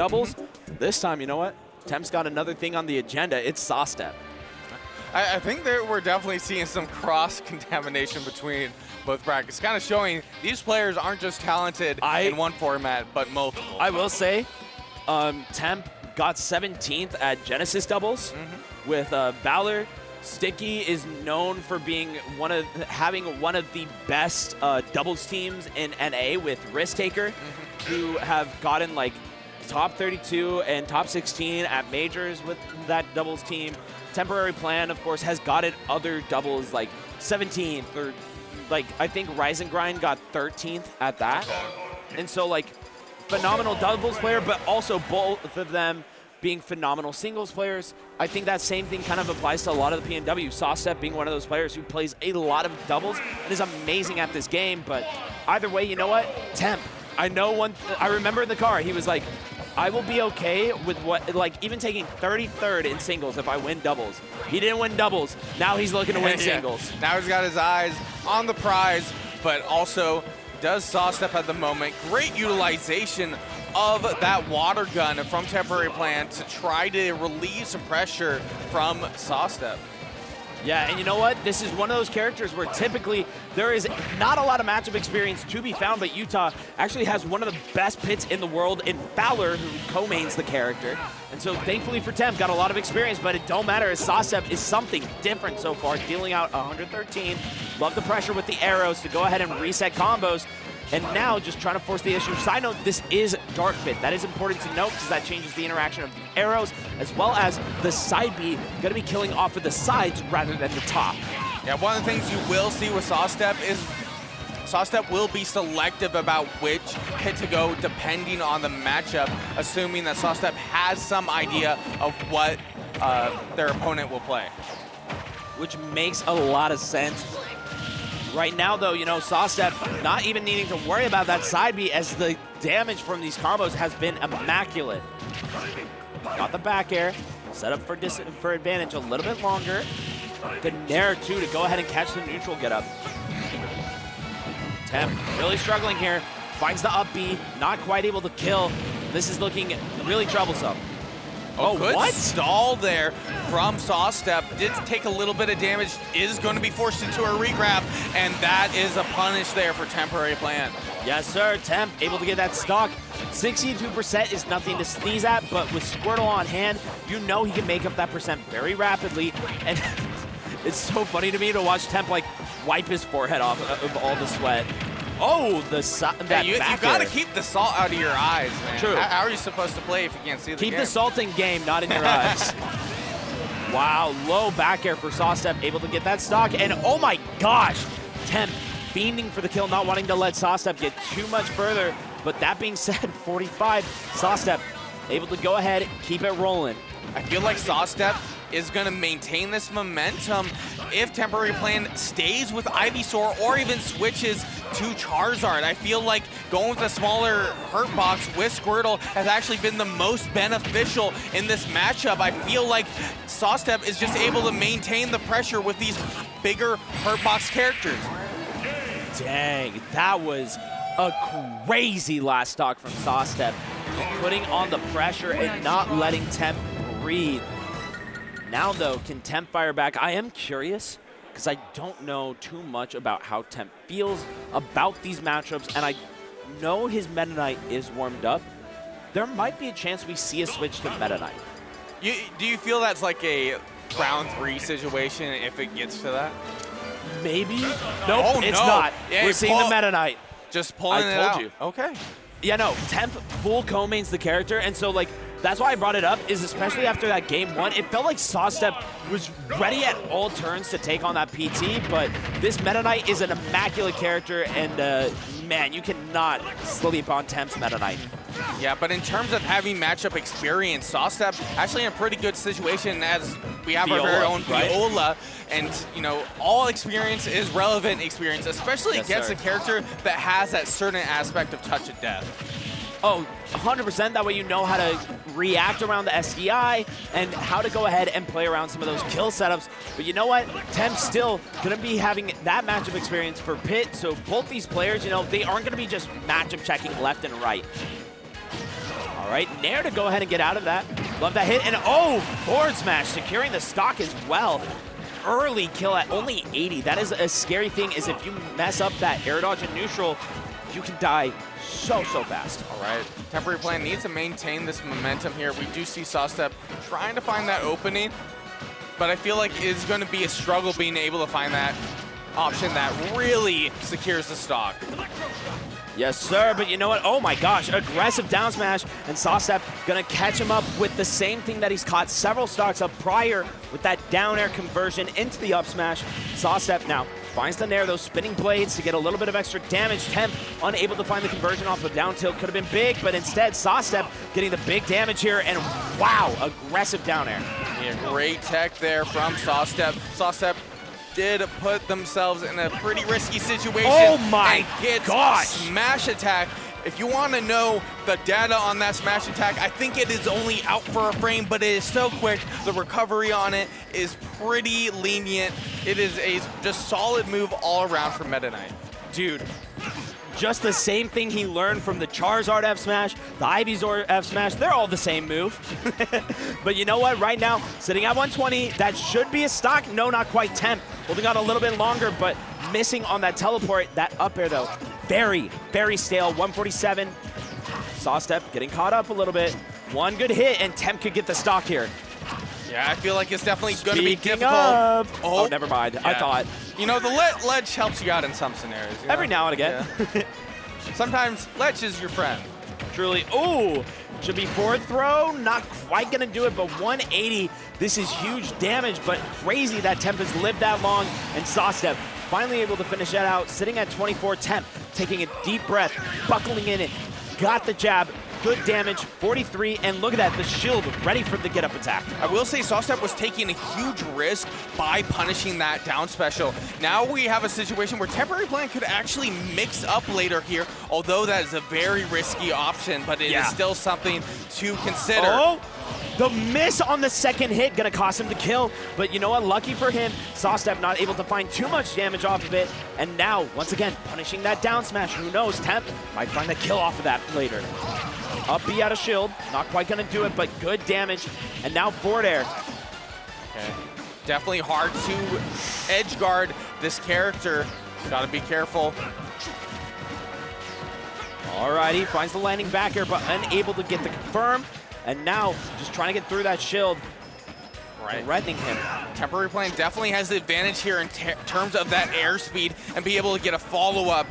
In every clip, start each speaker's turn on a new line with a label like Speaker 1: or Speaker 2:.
Speaker 1: doubles. This time, you know what? Temp's got another thing on the agenda. It's Sawstep.
Speaker 2: I think that we're definitely seeing some cross-contamination between both brackets, kind of showing these players aren't just talented in one format, but multiple.
Speaker 1: I will say, Temp got 17th at Genesis doubles with Valor. Sticky is known for being having one of the best doubles teams in NA with Risk Taker, who have gotten like top 32 and top 16 at majors with that doubles team. TemporaryPlan, of course, has gotten other doubles like 17th or like I think Rise and Grind got 13th at that. And so like phenomenal doubles player, but also both of them being phenomenal singles players. I think that same thing kind of applies to a lot of the PNW. Sawstep being one of those players who plays a lot of doubles and is amazing at this game. But either way, you know what? Temp. I remember in the car, he was like, I will be okay with even taking 33rd in singles if I win doubles. He didn't win doubles. Now he's looking to win singles.
Speaker 2: Now he's got his eyes on the prize, but also does Sawstep at the moment. Great utilization of that water gun from TemporaryPlan to try to relieve some pressure from Sawstep.
Speaker 1: Yeah, and you know what? This is one of those characters where typically there is not a lot of matchup experience to be found, but Utah actually has one of the best pits in the world in Valor, who co-mains the character. And so thankfully for Temp, got a lot of experience, but it don't matter as Sawstep is something different so far, dealing out 113. Love the pressure with the arrows to go ahead and reset combos. And now just trying to force the issue. Side note, this is Dark Pit. That is important to note because that changes the interaction of the arrows, as well as the side B going to be killing off of the sides rather than the top.
Speaker 2: Yeah, one of the things you will see with Sawstep is Sawstep will be selective about which hit to go depending on the matchup, assuming that Sawstep has some idea of what their opponent will play.
Speaker 1: Which makes a lot of sense. Right now, though, you know, Sawstep not even needing to worry about that side B as the damage from these combos has been immaculate. Got the back air, set up for advantage a little bit longer. The Nair, too, to go ahead and catch the neutral get up. Temp really struggling here. Finds the up B, not quite able to kill. This is looking really troublesome.
Speaker 2: Oh, good stall there from Sawstep. Did take a little bit of damage, is going to be forced into a regrab, and that is a punish there for TemporaryPlan.
Speaker 1: Yes, sir. Temp able to get that stock. 62% is nothing to sneeze at, but with Squirtle on hand, you know he can make up that percent very rapidly. And it's so funny to me to watch Temp like wipe his forehead off of all the sweat. Oh, you
Speaker 2: gotta keep the salt out of your eyes, man.
Speaker 1: True.
Speaker 2: How are you supposed to play if you can't see the game?
Speaker 1: Keep the salt in game, not in your eyes. Wow, low back air for Sawstep, able to get that stock. And oh my gosh, Temp fiending for the kill, not wanting to let Sawstep get too much further. But that being said, 45, Sawstep able to go ahead, keep it rolling.
Speaker 2: I feel like Sawstep is going to maintain this momentum if TemporaryPlan stays with Ivysaur or even switches to Charizard. I feel like going with a smaller hurt box with Squirtle has actually been the most beneficial in this matchup. I feel like Sawstep is just able to maintain the pressure with these bigger hurt box characters.
Speaker 1: Dang, that was a crazy last stock from Sawstep. Putting on the pressure and not letting Temp breathe. Now, though, can Temp fire back? I am curious because I don't know too much about how Temp feels about these matchups, and I know his Meta Knight is warmed up. There might be a chance we see a switch to Meta Knight.
Speaker 2: Do you feel that's like a round 3 situation if it gets to that?
Speaker 1: Maybe. Nope, it's not.
Speaker 2: Yeah,
Speaker 1: we're seeing the Meta Knight.
Speaker 2: Just pulling it out.
Speaker 1: I told you.
Speaker 2: Okay.
Speaker 1: Yeah, no, Temp full co-mains the character, and so, like, that's why I brought it up, is especially after that game 1, it felt like Sawstep was ready at all turns to take on that PT, but this Meta Knight is an immaculate character, and man, you cannot sleep on Temp's Meta Knight.
Speaker 2: Yeah, but in terms of having matchup experience, Sawstep actually in a pretty good situation as we have our very own Viola, and you know, all experience is relevant experience, especially against a character that has that certain aspect of touch of death.
Speaker 1: Oh, 100%. That way you know how to react around the SDI and how to go ahead and play around some of those kill setups. But you know what? Temp's still going to be having that matchup experience for Pit. So both these players, you know, they aren't going to be just matchup checking left and right. All right, Nair to go ahead and get out of that. Love that hit, and oh, forward smash, securing the stock as well. Early kill at only 80. That is a scary thing, is if you mess up that air dodge and neutral, you can die so fast.
Speaker 2: All right, Temporary Plan needs to maintain this momentum here. We do see Sawstep trying to find that opening, but I feel like it's going to be a struggle being able to find that option that really secures the stock.
Speaker 1: Yes, sir, but you know what? Oh my gosh, aggressive down smash, and Sawstep gonna catch him up with the same thing that he's caught several stocks up prior with that down air conversion into the up smash. Sawstep now finds the Nair, those spinning blades to get a little bit of extra damage. Temp unable to find the conversion off the down tilt. Could have been big, but instead Sawstep getting the big damage here, and wow, aggressive down air.
Speaker 2: Yeah, great tech there from Sawstep. Sawstep did put themselves in a pretty risky situation.
Speaker 1: Oh my gosh!
Speaker 2: Smash attack. If you want to know the data on that smash attack, I think it is only out for a frame, but it is so quick. The recovery on it is pretty lenient. It is a just solid move all around for Meta Knight.
Speaker 1: Dude, just the same thing he learned from the Charizard F smash, the Ivysaur F smash, they're all the same move. But you know what, right now, sitting at 120, that should be a stock. No, not quite. Temp holding on a little bit longer, but missing on that teleport. That up air though, very stale. 147. Sawstep getting caught up a little bit. One good hit and Temp could get the stock here.
Speaker 2: Yeah, I feel like it's definitely going to be difficult.
Speaker 1: Oh, never mind. Yeah. I thought.
Speaker 2: You know, the ledge helps you out in some scenarios.
Speaker 1: Every now and again.
Speaker 2: Yeah. Sometimes ledge is your friend.
Speaker 1: Truly. Ooh, should be forward throw. Not quite going to do it, but 180. This is huge damage, but crazy that Temp has lived that long. And Sawstep finally able to finish that out, sitting at 24. Temp taking a deep breath, buckling in it. Got the jab. Good damage, 43, and look at that, the shield ready for the get-up attack.
Speaker 2: I will say Sawstep was taking a huge risk by punishing that down special. Now we have a situation where Temporary Plan could actually mix up later here, although that is a very risky option, but it is still something to consider.
Speaker 1: Oh, the miss on the second hit gonna cost him the kill, but you know what, lucky for him, Sawstep not able to find too much damage off of it, and now, once again, punishing that down smash. Who knows, Temp might find the kill off of that later. Up B out of shield, not quite gonna do it, but good damage. And now forward air.
Speaker 2: Okay. Definitely hard to edge guard this character. Gotta be careful.
Speaker 1: Alrighty, finds the landing back air, but unable to get the confirm. And now, just trying to get through that shield. Threatening him.
Speaker 2: Temporary Plan definitely has the advantage here in terms of that airspeed and be able to get a follow-up.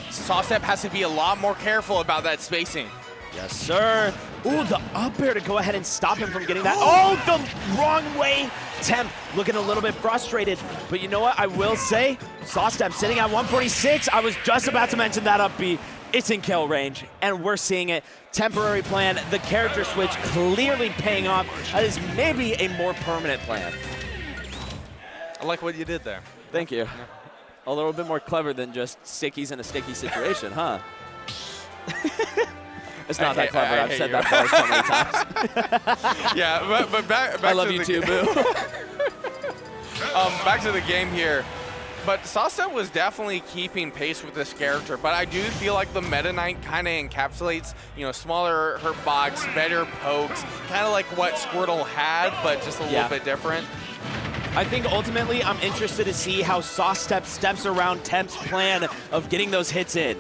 Speaker 2: Sawstep has to be a lot more careful about that spacing.
Speaker 1: Yes, sir. Ooh, the up air to go ahead and stop him from getting that. Oh, the wrong way. Temp looking a little bit frustrated. But you know what? I will say, Sawstep sitting at 146. I was just about to mention that up B. It's in kill range, and we're seeing it. Temporary Plan, the character switch clearly paying off. That is maybe a more permanent plan.
Speaker 2: I like what you did there.
Speaker 1: Thank you. A little bit more clever than just stickies in a sticky situation, huh? It's not that clever. I've said that so many times.
Speaker 2: Yeah, but back
Speaker 1: I love
Speaker 2: to
Speaker 1: you
Speaker 2: the
Speaker 1: too, boo.
Speaker 2: Back to the game here. But Sawstep was definitely keeping pace with this character, but I do feel like the Meta Knight kind of encapsulates, you know, smaller hurt box, better pokes, kind of like what Squirtle had, but just a little bit different.
Speaker 1: I think ultimately I'm interested to see how Sawstep steps around Temp's plan of getting those hits in.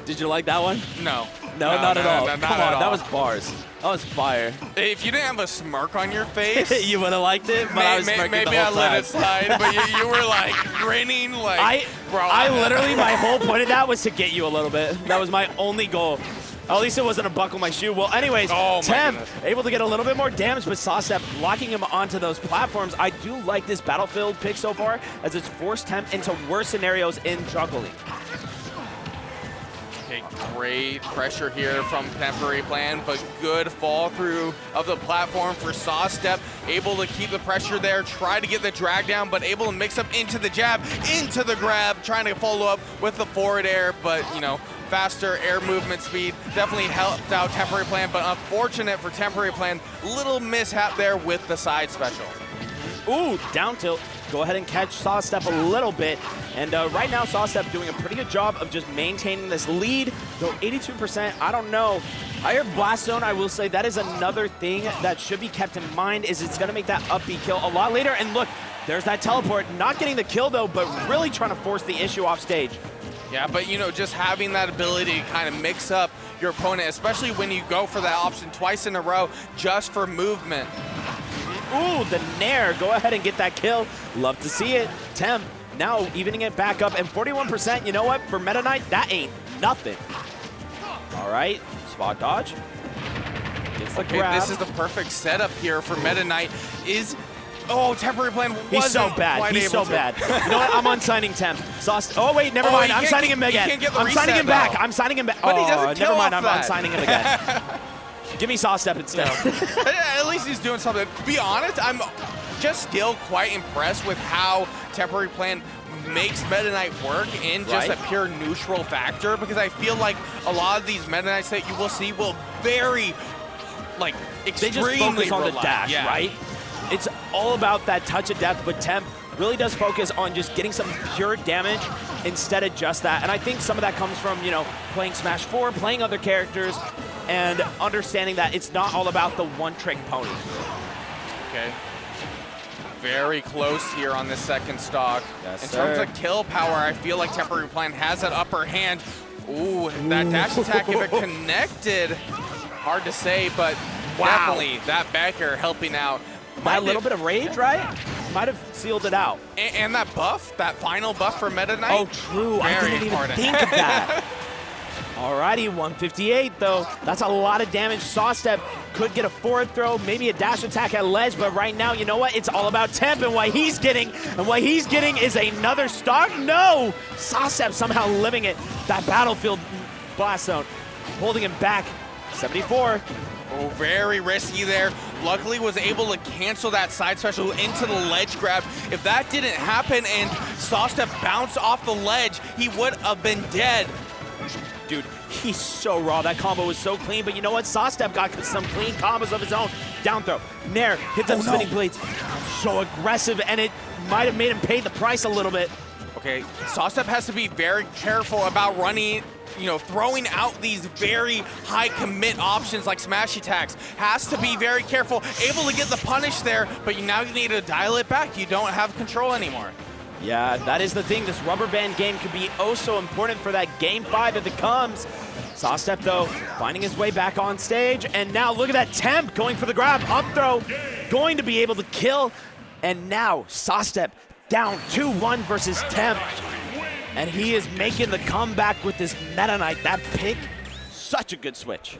Speaker 1: Did you like that one?
Speaker 2: No.
Speaker 1: No, not at all.
Speaker 2: Not
Speaker 1: Come
Speaker 2: at
Speaker 1: on,
Speaker 2: all.
Speaker 1: that was bars. That was fire.
Speaker 2: If you didn't have a smirk on your face,
Speaker 1: You would have liked it, but I was smirking
Speaker 2: maybe
Speaker 1: the whole
Speaker 2: I let
Speaker 1: time.
Speaker 2: it slide, but you were like grinning like, bro.
Speaker 1: I literally, my whole point of that was to get you a little bit. That was my only goal. At least it wasn't a buckle my shoe. Well, anyways, Temp able to get a little bit more damage, but Sawstep locking him onto those platforms. I do like this Battlefield pick so far, as it's forced Temp into worse scenarios in juggling.
Speaker 2: Okay, great pressure here from Temporary Plan, but good fall through of the platform for Sawstep. Able to keep the pressure there, try to get the drag down, but able to mix up into the jab, into the grab, trying to follow up with the forward air, but you know, faster air movement speed definitely helped out Temporary Plan, but unfortunate for Temporary Plan, little mishap there with the side special.
Speaker 1: Ooh, down tilt. Go ahead and catch Sawstep a little bit. And right now, Sawstep doing a pretty good job of just maintaining this lead. Though 82%, I don't know. Higher blast zone, I will say, that is another thing that should be kept in mind, is it's going to make that up B kill a lot later. And look, there's that teleport. Not getting the kill, though, but really trying to force the issue off stage.
Speaker 2: Yeah, but, you know, just having that ability to kind of mix up your opponent, especially when you go for that option twice in a row just for movement.
Speaker 1: Ooh, the Nair. Go ahead and get that kill. Love to see it. Temp now evening it back up. And 41%, you know what? For Meta Knight, that ain't nothing. All right, spot dodge. Gets the grab.
Speaker 2: This is the perfect setup here for Meta Knight. Oh, temporary plan wasn't
Speaker 1: He's so bad.
Speaker 2: quite
Speaker 1: He's
Speaker 2: able
Speaker 1: so
Speaker 2: to.
Speaker 1: bad. You know what? I'm unsigning Temp. Oh, wait, never mind. I'm signing him again. I'm signing him back. I'm signing him back.
Speaker 2: But he doesn't
Speaker 1: never mind. I'm
Speaker 2: that.
Speaker 1: unsigning him again. Give me Sawstep instead.
Speaker 2: At least he's doing something. To be honest, I'm just still quite impressed with how temporary plan makes Meta Knight work in just a pure neutral factor, because I feel like a lot of these Meta Knights that you will see will very, like, extremely
Speaker 1: they just focus on the dash,
Speaker 2: yeah.
Speaker 1: right? It's all about that touch of death, but Temp really does focus on just getting some pure damage instead of just that. And I think some of that comes from, you know, playing Smash 4, playing other characters, and understanding that it's not all about the one-trick pony.
Speaker 2: Okay. Very close here on this second stock.
Speaker 1: Yes,
Speaker 2: in terms of kill power, I feel like Temporary Plan has that upper hand. Ooh, that dash attack, if it connected, hard to say, but definitely that backer helping out.
Speaker 1: That little bit of rage, right? Might have sealed it out.
Speaker 2: And that buff, that final buff for Meta Knight.
Speaker 1: Oh, true. I didn't even think of that. Alrighty, 158 though. That's a lot of damage. Sawstep could get a forward throw, maybe a dash attack at ledge, but right now, you know what? It's all about Temp and what he's getting. And what he's getting is another stock. No! Sawstep somehow living it. That battlefield blast zone, holding him back. 74.
Speaker 2: Oh, very risky there. Luckily was able to cancel that side special into the ledge grab. If that didn't happen and Sawstep bounced off the ledge, he would have been dead.
Speaker 1: Dude, he's so raw. That combo was so clean, but you know what? Sawstep got some clean combos of his own. Down throw. Nair hits them spinning blades. So aggressive, and it might have made him pay the price a little bit.
Speaker 2: Okay, Sawstep has to be very careful about running, you know, throwing out these very high commit options like smash attacks. Has to be very careful. Able to get the punish there, but now you need to dial it back. You don't have control anymore.
Speaker 1: Yeah, that is the thing. This rubber band game could be oh so important for that game 5 if it comes. Sawstep, though, finding his way back on stage. And now look at that Temp going for the grab. Up throw, going to be able to kill. And now Sawstep down 2-1 versus Temp. And he is making the comeback with this Meta Knight. That pick, such a good switch.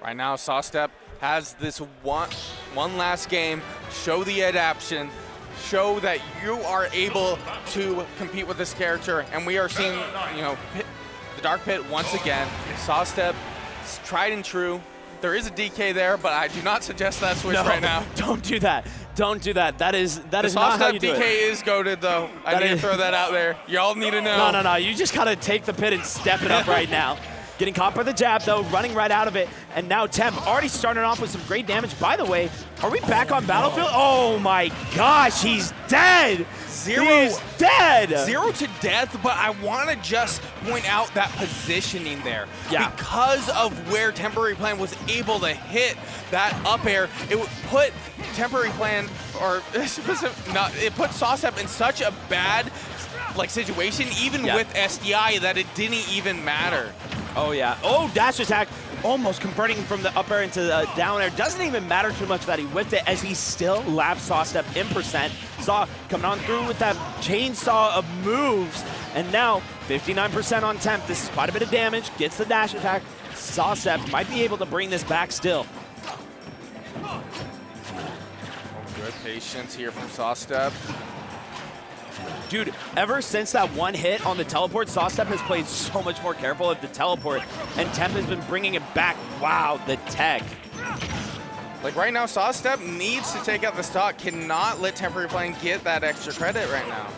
Speaker 2: Right now, Sawstep has this one last game. Show the adaptation. Show that you are able to compete with this character, and we are seeing, you know, the Dark Pit once again. Sawstep, tried and true. There is a DK there, but I do not suggest that switch right now.
Speaker 1: Don't do that. Don't do that. That is not how you do it.
Speaker 2: DK is goated, though. I need to throw that out there. Y'all need to know.
Speaker 1: No. You just gotta take the pit and step it up right now. Getting caught by the jab, though, running right out of it. And now Temp already starting off with some great damage. By the way, are we back on Battlefield? Oh my gosh, he's dead! He's dead!
Speaker 2: 0 to death, but I want to just point out that positioning there.
Speaker 1: Yeah.
Speaker 2: Because of where Temporary Plan was able to hit that up air, it would put Temporary Plan, or it put Sawstep in such a bad situation, even with SDI, that it didn't even matter.
Speaker 1: Oh yeah. Oh, dash attack. Almost converting from the up air into the down air. Doesn't even matter too much that he whipped it, as he still laps Sawstep in percent. Saw coming on through with that chainsaw of moves. And now 59% on Temp. This is quite a bit of damage. Gets the dash attack. Sawstep might be able to bring this back still.
Speaker 2: Oh, good patience here from Sawstep.
Speaker 1: Dude, ever since that one hit on the teleport, Sawstep has played so much more careful of the teleport, and Temp has been bringing it back. Wow, the tech.
Speaker 2: Like right now, Sawstep needs to take out the stock, cannot let Temporary Plan get that extra credit right now.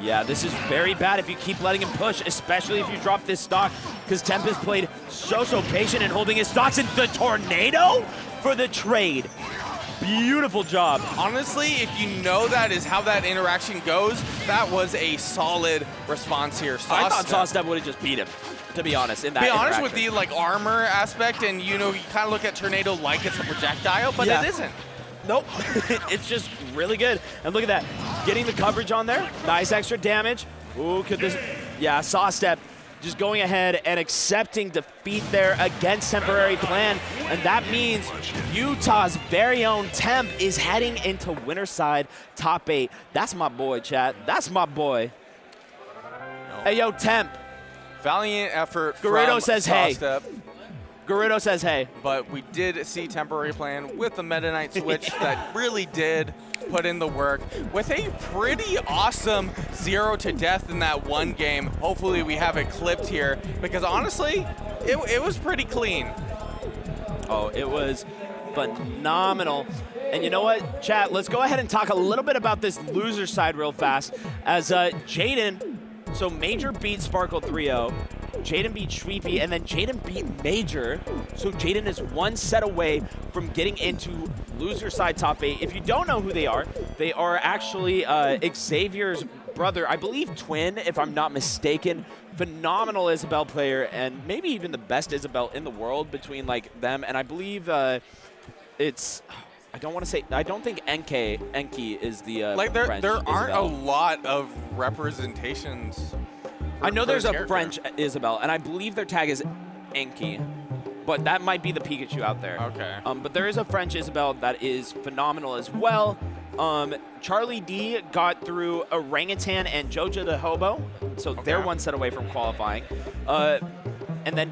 Speaker 1: Yeah, this is very bad if you keep letting him push, especially if you drop this stock, because Temp has played so patient and holding his stocks in the tornado for the trade. Beautiful job.
Speaker 2: Honestly, if you know that is how that interaction goes, that was a solid response here.
Speaker 1: I thought Sawstep would have just beat him. to be honest, in that
Speaker 2: Be honest with
Speaker 1: interaction.
Speaker 2: the like armor aspect, and you kind of look at Tornado like it's a projectile, but
Speaker 1: Yeah.
Speaker 2: it isn't.
Speaker 1: Nope. It's just really good. And look at that. Getting the coverage on there. Nice extra damage. Ooh, could this... Yeah, Sawstep just going ahead and accepting defeat there against Temporary Plan. And that means Utah's very own Temp is heading into winner side top 8. That's my boy, chat. That's my boy. Hey, yo, Temp.
Speaker 2: Valiant effort
Speaker 1: Garrido
Speaker 2: from
Speaker 1: says, hey.
Speaker 2: Sawstep,
Speaker 1: Garrido says, hey.
Speaker 2: but we did see Temporary Plan with the Meta Knight switch that really did put in the work with a pretty awesome 0 to death in that one game. Hopefully we have it clipped here because honestly, it was pretty clean.
Speaker 1: Oh, it was phenomenal. And you know what, chat, let's go ahead and talk a little bit about this loser side real fast. As Jaden, so Major beat Sparkle 3-0. Jaden beat Shweepy, and then Jaden beat Major. So Jaden is one set away from getting into loser side top 8. If you don't know who they are actually Xavier's brother, I believe twin, if I'm not mistaken. Phenomenal Isabelle player, and maybe even the best Isabelle in the world between like them. And I believe it's, I don't think Enki is the
Speaker 2: Like there
Speaker 1: French
Speaker 2: aren't
Speaker 1: Isabelle.
Speaker 2: a lot of representations.
Speaker 1: I know there's a
Speaker 2: character.
Speaker 1: French Isabelle, and I believe their tag is Enki, but that might be the Pikachu out there.
Speaker 2: Okay.
Speaker 1: But there is a French Isabelle that is phenomenal as well. Charlie D got through Orangutan and Jojo the Hobo, so they're one set away from qualifying. And then